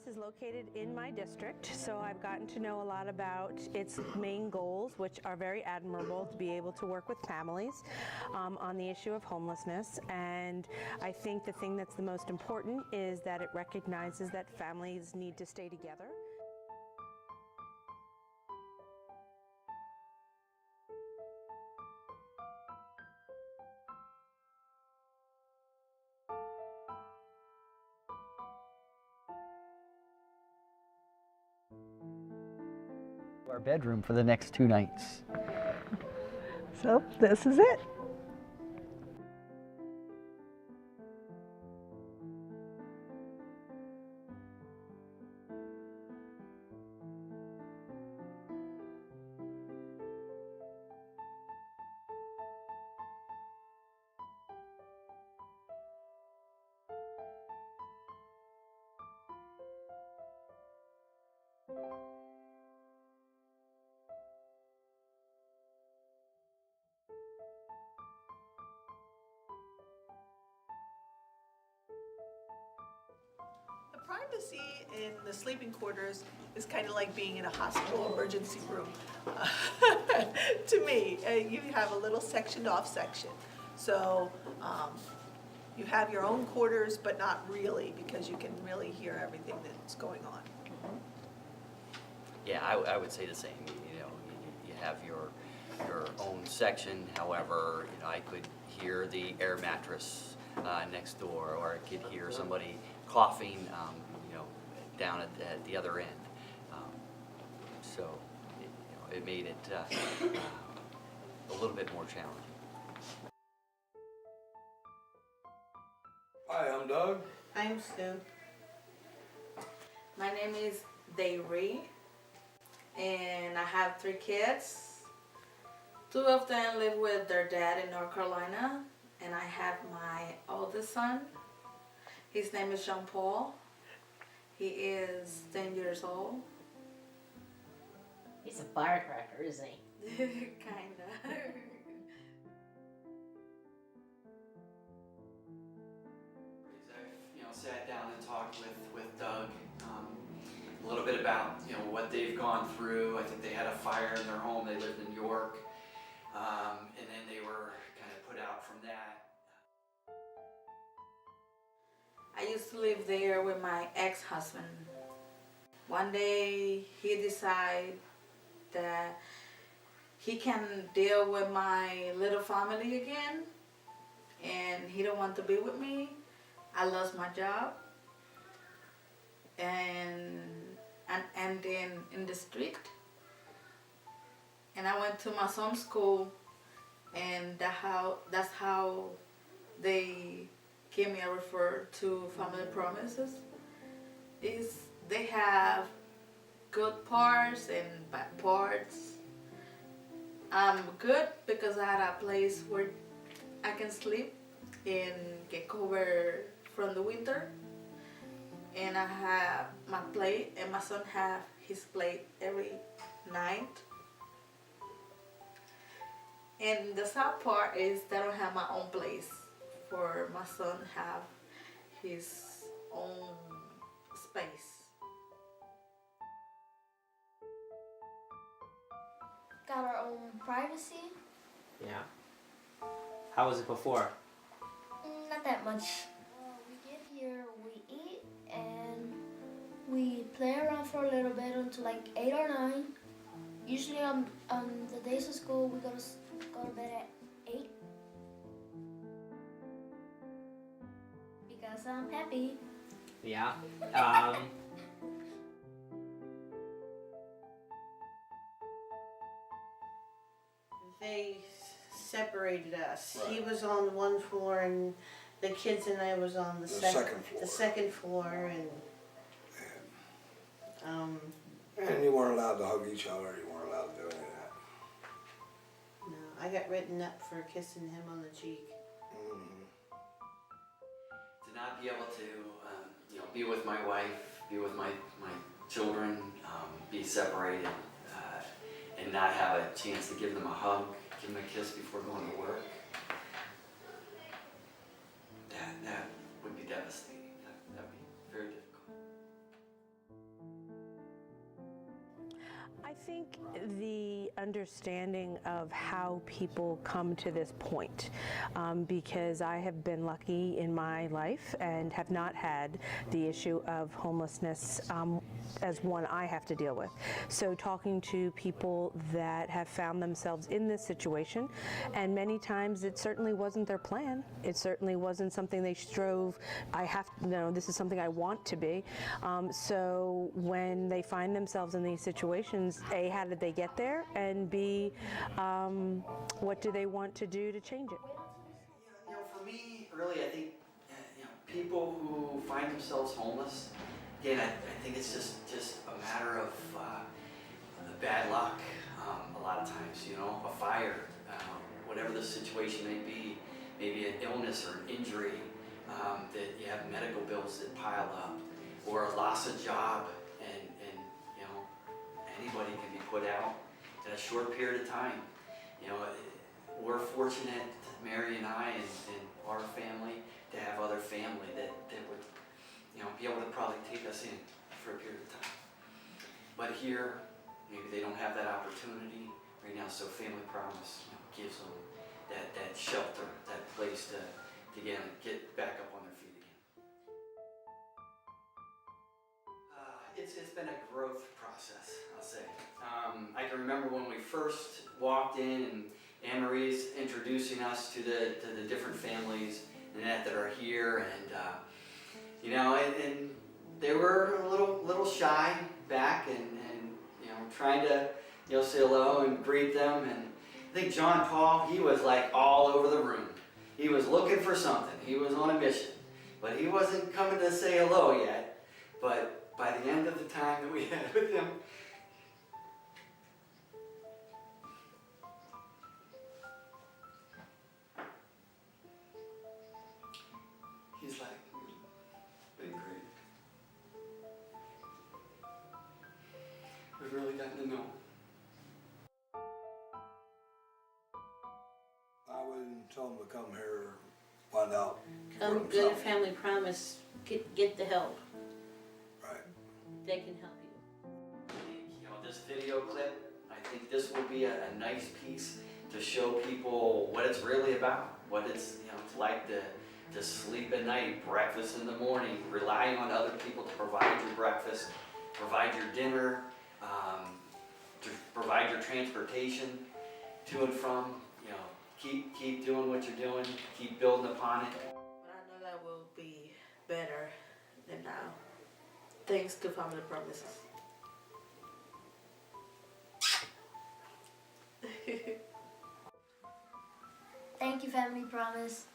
is located in my district, so I've gotten to know a lot about its main goals, which are very admirable, to be able to work with families on the issue of homelessness. And I think the thing that's the most important is that it recognizes that families need to stay together. Our bedroom for the next 2 nights. So this is it. The privacy in the sleeping quarters is kind of like being in a hospital emergency room. To me, you have a little sectioned off section. So you have your own quarters, but not really, because you can really hear everything that's going on. Yeah, I would say the same. You know, you have your own section. However, you know, I could hear the air mattress next door, or I could hear somebody coughing, you know, down at the other end. So, it made it a little bit more challenging. Hi, I'm Doug. I'm Sue. My name is Dayri, and I have 3 kids. 2 of them live with their dad in North Carolina, and I have my oldest son. His name is Jean Paul. He is 10 years old. He's a firecracker, isn't he? Kinda. I've sat down and talked with Doug a little bit about what they've gone through. I think they had a fire in their home. They lived in York, and then they were kind of put out from that. I used to live there with my ex-husband. One day he decided that he can deal with my little family again, and he don't want to be with me. I lost my job, and then in the street. And I went to my son's school, and that's how they gave me a refer to Family Promises. They have good parts and bad parts. I'm good because I had a place where I can sleep and get covered from the winter. And I have my plate, and my son have his plate every night. And the sad part is that I don't have my own place for my son have his own space. Got our own privacy. Yeah. How was it before? Not that much. We get here, we eat, and we play around for a little bit until like 8 or 9. Usually on the days of school, we go to bed at 8. Because I'm happy. Yeah. They separated us. Right. He was on one floor, and the kids and I was on the second floor. The second floor, and And you weren't allowed to hug each other. You weren't allowed to do any of that. no, I got written up for kissing him on the cheek. Mm-hmm. To not be able to, be with my wife, be with my children, be separated, and not have a chance to give them a hug, give them a kiss before going to work, that would be devastating. That would be very difficult. I think the understanding of how people come to this point, because I have been lucky in my life and have not had the issue of homelessness as one I have to deal with. So talking to people that have found themselves in this situation, and many times it certainly wasn't their plan. It certainly wasn't something they strove, this is something I want to be. So when they find themselves in these situations, A, how did they get there? And B, what do they want to do to change it? You know, for me, really, I think, people who find themselves homeless, again, I think it's just a matter of the bad luck. A lot of times, a fire, whatever the situation may be, maybe an illness or an injury, that you have medical bills that pile up, or a loss of job, and anybody can be put out in a short period of time. We're fortunate, Mary and I and our family, to have other family that would, be able to probably take us in for a period of time. But here, maybe they don't have that opportunity right now, so Family Promise gives them that shelter, that place to get back up on their feet again. It's been a growth process, I'll say. I can remember when we first walked in and Anne-Marie's introducing us to the different families that are here, and and they were a little shy back and trying to say hello and greet them. And I think John Paul, he was like all over the room. He was looking for something. He was on a mission, but he wasn't coming to say hello yet. But by the end of the time that we had with him, he's like, been great. We've really gotten to know him. I wouldn't tell them to come here, find out. for Come good themselves. Family Promise, get the help. Right. They can help you. This video clip, I think this will be a nice piece to show people what it's really about, what it's like to sleep at night, breakfast in the morning, relying on other people to provide your breakfast, provide your dinner, to provide your transportation to and from. Keep doing what you're doing, keep building upon it. But I know that will be better than now. Thanks to Family Promises. Thank you, Family Promise.